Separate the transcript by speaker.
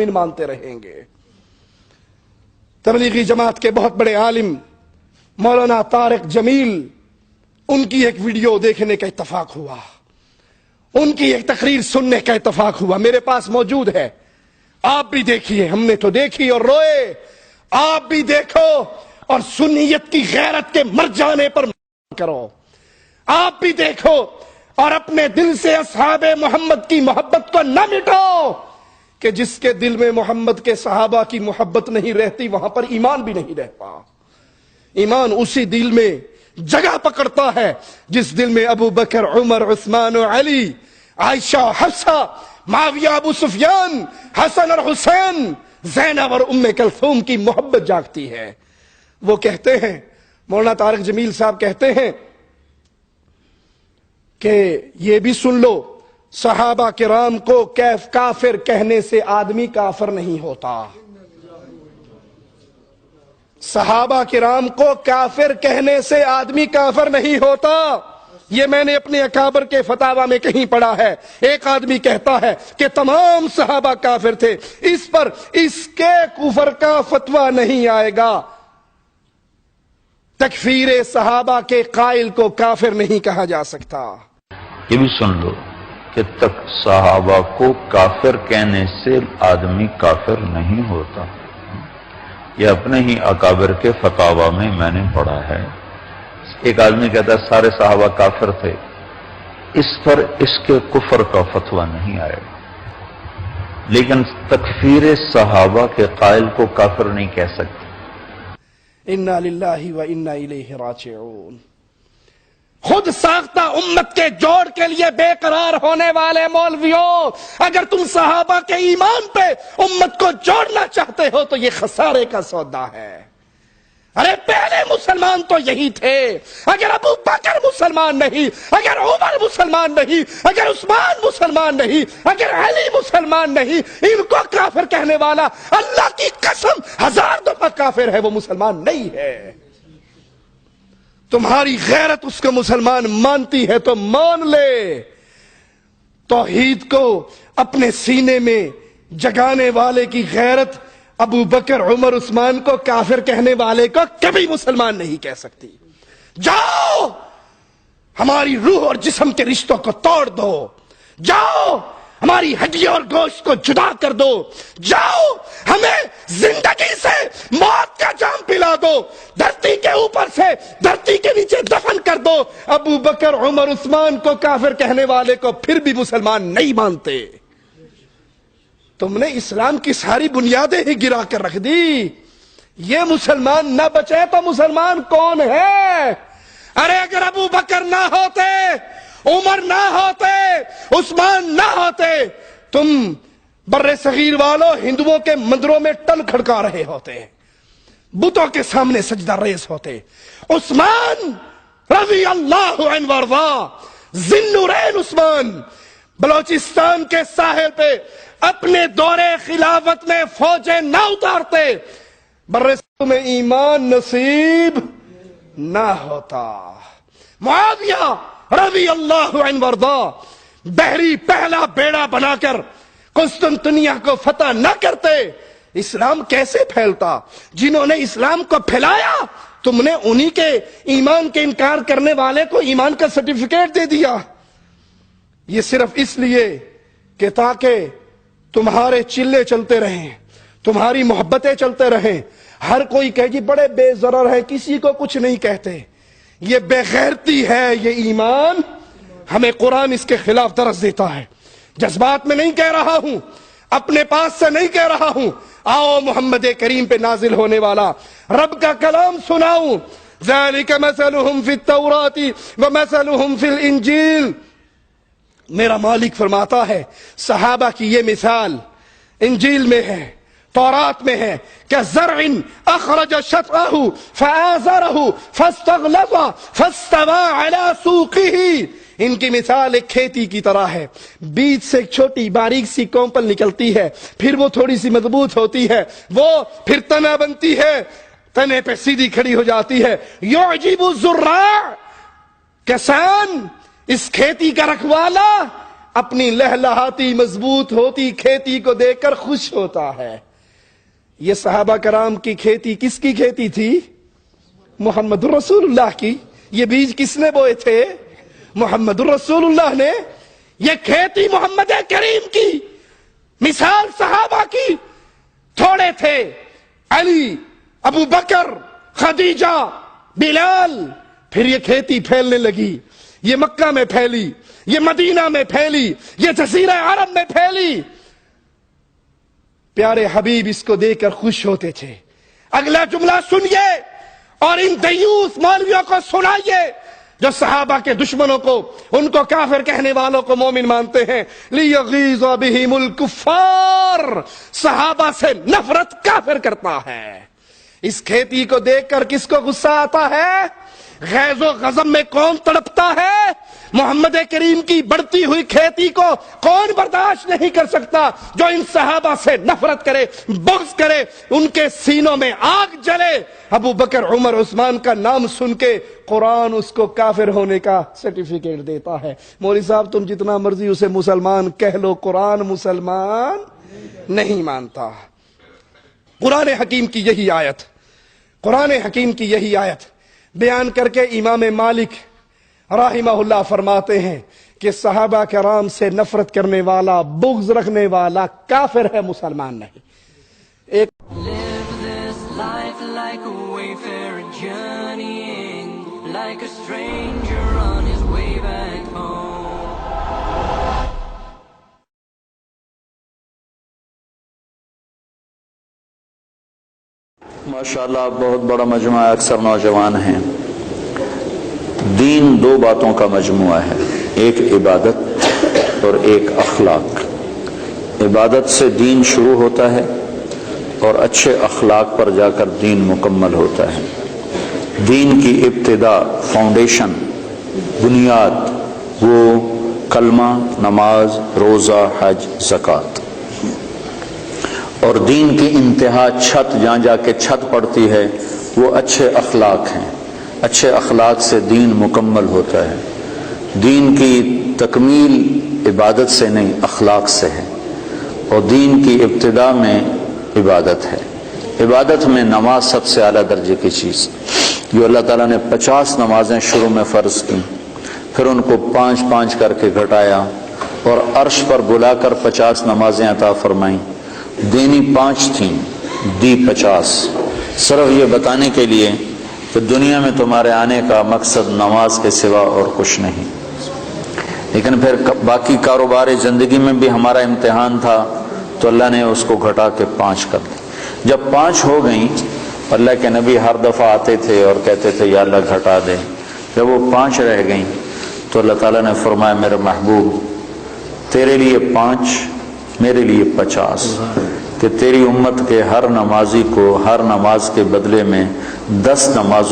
Speaker 1: مانتے رہیں گے۔ تبلیغی جماعت کے بہت بڑے عالم مولانا طارق جمیل، ان کی ایک ویڈیو دیکھنے کا اتفاق ہوا، ان کی ایک تقریر سننے کا اتفاق ہوا، میرے پاس موجود ہے، آپ بھی دیکھیے، ہم نے تو دیکھی اور روئے، آپ بھی دیکھو اور سنیت کی غیرت کے مر جانے پر کرو، آپ بھی دیکھو اور اپنے دل سے اصحاب محمد کی محبت کو نہ مٹاؤ، کہ جس کے دل میں محمد کے صحابہ کی محبت نہیں رہتی وہاں پر ایمان بھی نہیں رہتا۔ ایمان اسی دل میں جگہ پکڑتا ہے جس دل میں ابو بکر، عمر، عثمان و علی، عائشہ، حفصہ، معاویہ، ابو سفیان، حسن اور حسین، زینب اور ام کلثوم کی محبت جاگتی ہے۔ وہ کہتے ہیں، مولانا طارق جمیل صاحب کہتے ہیں کہ یہ بھی سن لو، صحابہ کرام کو کافر کہنے سے آدمی کافر نہیں ہوتا۔ صحابہ کرام کو کافر کہنے سے آدمی کافر نہیں ہوتا، یہ میں نے اپنے اکابر کے فتاوی میں کہیں پڑھا ہے۔ ایک آدمی کہتا ہے کہ تمام صحابہ کافر تھے، اس پر اس کے کفر کا فتویٰ نہیں آئے گا۔ تکفیر صحابہ کے قائل کو کافر نہیں کہا جا سکتا۔
Speaker 2: یہ بھی سن لو کہ تک صحابہ کو کافر کہنے سے آدمی کافر نہیں ہوتا، یہ اپنے ہی اکابر کے فتاوی میں نے پڑھا ہے۔ ایک آدمی کہتا ہے سارے صحابہ کافر تھے، اس پر اس کے کفر کا فتویٰ نہیں آئے گا، لیکن تکفیر صحابہ کے قائل کو کافر نہیں کہہ سکتے۔
Speaker 1: انا للہ و انا الیہ راجعون۔ خود ساختہ امت کے جوڑ کے لیے بے قرار ہونے والے مولویوں، اگر تم صحابہ کے ایمان پہ امت کو جوڑنا چاہتے ہو تو یہ خسارے کا سودا ہے۔ ارے پہلے مسلمان تو یہی تھے، اگر ابو بکر مسلمان نہیں، اگر عمر مسلمان نہیں، اگر عثمان مسلمان نہیں، اگر علی مسلمان نہیں، ان کو کافر کہنے والا اللہ کی قسم 1000 دفعہ کافر ہے، وہ مسلمان نہیں ہے۔ تمہاری غیرت اس کو مسلمان مانتی ہے تو مان لے۔ توحید کو اپنے سینے میں جگانے والے کی غیرت ابو بکر، عمر، عثمان کو کافر کہنے والے کو کبھی مسلمان نہیں کہہ سکتی۔ جاؤ ہماری روح اور جسم کے رشتوں کو توڑ دو، جاؤ ہماری ہڈیوں اور گوشت کو جدا کر دو، جاؤ ہمیں زندگی سے موت کا جام پلا دو، دھرتی کے اوپر سے دھرتی کے نیچے دفن کر دو۔ ابو بکر، عمر، عثمان کو کافر کہنے والے کو پھر بھی مسلمان نہیں مانتے۔ تم نے اسلام کی ساری بنیادیں ہی گرا کر رکھ دی۔ یہ مسلمان نہ بچے تو مسلمان کون ہے؟ ارے اگر ابو بکر نہ ہوتے، عمر نہ ہوتے، عثمان نہ ہوتے، تم بر صغیر والوں ہندوؤں کے مندروں میں ٹل کھڑکا رہے ہوتے، بتوں کے سامنے سجدہ ریز ہوتے۔ عثمان رضی اللہ عنہ وارضا، ذی النورین عثمان، بلوچستان کے ساحل پہ اپنے دور خلافت میں فوجیں نہ اتارتے، برصغیر میں ایمان نصیب نہ ہوتا۔ معاویہ رضی اللہ عنہ وارضا بحری پہلا بیڑا بنا کر قسطنطنیہ کو فتح نہ کرتے، اسلام کیسے پھیلتا؟ جنہوں نے اسلام کو پھیلایا تم نے انہی کے ایمان کے انکار کرنے والے کو ایمان کا سرٹیفکیٹ دے دیا۔ یہ صرف اس لیے کہ تاکہ تمہارے چلے چلتے رہیں، تمہاری محبتیں چلتے رہیں، ہر کوئی کہے جی بڑے بے ضرر ہے، کسی کو کچھ نہیں کہتے۔ یہ بے غیرتی ہے، یہ ایمان ہمیں قرآن اس کے خلاف درس دیتا ہے۔ جذبات میں نہیں کہہ رہا ہوں، اپنے پاس سے نہیں کہہ رہا ہوں، آؤ محمد کریم پہ نازل ہونے والا رب کا کلام سناؤں۔ ذالک مثلہم فی التوراۃ ومثلہم فی الانجیل، میرا مالک فرماتا ہے صحابہ کی یہ مثال انجیل میں ہے، تورات میں ہے، کہ زرع اخرج شطأہ فآزرہ فاستغلظ فاستوى علی سوقہ، ان کی مثال ایک کھیتی کی طرح ہے، بیج سے ایک چھوٹی باریک سی کومپل نکلتی ہے، پھر وہ تھوڑی سی مضبوط ہوتی ہے، وہ پھر تنا بنتی ہے، تنے پہ سیدھی کھڑی ہو جاتی ہے۔ یعجب الزراع، کسان، اس کھیتی کا رکھوالا اپنی لہلہاتی مضبوط ہوتی کھیتی کو دیکھ کر خوش ہوتا ہے۔ یہ صحابہ کرام کی کھیتی کس کی کھیتی تھی؟ محمد رسول اللہ کی۔ یہ بیج کس نے بوئے تھے؟ محمد رسول اللہ نے۔ یہ کھیتی محمد کریم کی، مثال صحابہ کی تھوڑے تھے، علی، ابو بکر، خدیجہ، بلال۔ پھر یہ کھیتی پھیلنے لگی، یہ مکہ میں پھیلی، یہ مدینہ میں پھیلی، یہ جزیرہ عرب میں پھیلی۔ پیارے حبیب اس کو دیکھ کر خوش ہوتے تھے۔ اگلا جملہ سنیے اور ان دیوس مولویوں کو سنائیے جو صحابہ کے دشمنوں کو، ان کو کافر کہنے والوں کو مومن مانتے ہیں۔ لِيَغِيظَ بِهِمُ الْكُفَّارِ، صحابہ سے نفرت کافر کرتا ہے۔ اس کھیتی کو دیکھ کر کس کو غصہ آتا ہے؟ غیظ و غضب میں کون تڑپتا ہے؟ محمد کریم کی بڑھتی ہوئی کھیتی کو کون برداشت نہیں کر سکتا؟ جو ان صحابہ سے نفرت کرے، بغض کرے، ان کے سینوں میں آگ جلے۔ ابو بکر، عمر، عثمان کا نام سن کے قرآن اس کو کافر ہونے کا سرٹیفکیٹ دیتا ہے۔ مولوی صاحب تم جتنا مرضی اسے مسلمان کہہ لو، قرآن مسلمان نہیں مانتا۔ قرآن حکیم کی یہی آیت، قرآن حکیم کی یہی آیت بیان کر کے امام مالک رحمہ اللہ فرماتے ہیں کہ صحابہ کرام سے نفرت کرنے والا، بغض رکھنے والا کافر ہے، مسلمان نہیں۔ ایک
Speaker 3: Live this life like a wayfarer journeying, like a stranger on his way back home.
Speaker 2: ماشاءاللہ بہت بڑا مجموعہ ہے، اکثر نوجوان ہیں۔ دین دو باتوں کا مجموعہ ہے، ایک عبادت اور ایک اخلاق۔ عبادت سے دین شروع ہوتا ہے اور اچھے اخلاق پر جا کر دین مکمل ہوتا ہے۔ دین کی ابتدا، فاؤنڈیشن، بنیاد وہ کلمہ، نماز، روزہ، حج، زکوٰۃ، اور دین کی انتہا، چھت، جہاں جا کے چھت پڑتی ہے، وہ اچھے اخلاق ہیں۔ اچھے اخلاق سے دین مکمل ہوتا ہے۔ دین کی تکمیل عبادت سے نہیں، اخلاق سے ہے، اور دین کی ابتدا میں عبادت ہے۔ عبادت میں نماز سب سے اعلیٰ درجے کی چیز، جو اللہ تعالیٰ نے 50 نمازیں شروع میں فرض کی، پھر ان کو 5 کر کے گھٹایا اور عرش پر بلا کر 50 نمازیں عطا فرمائیں۔ دینی 5 تھیں، دی 50، صرف یہ بتانے کے لیے کہ دنیا میں تمہارے آنے کا مقصد نماز کے سوا اور کچھ نہیں۔ لیکن پھر باقی کاروبار زندگی میں بھی ہمارا امتحان تھا، تو اللہ نے اس کو گھٹا کے 5 کر دی۔ جب 5 ہو گئیں، اللہ کے نبی ہر دفعہ آتے تھے اور کہتے تھے یا اللہ گھٹا دے۔ جب وہ 5 رہ گئیں تو اللہ تعالیٰ نے فرمایا میرے محبوب تیرے لیے 5، میرے لیے 50، کہ تیری امت کے ہر نمازی کو ہر نماز کے بدلے میں 10 نمازوں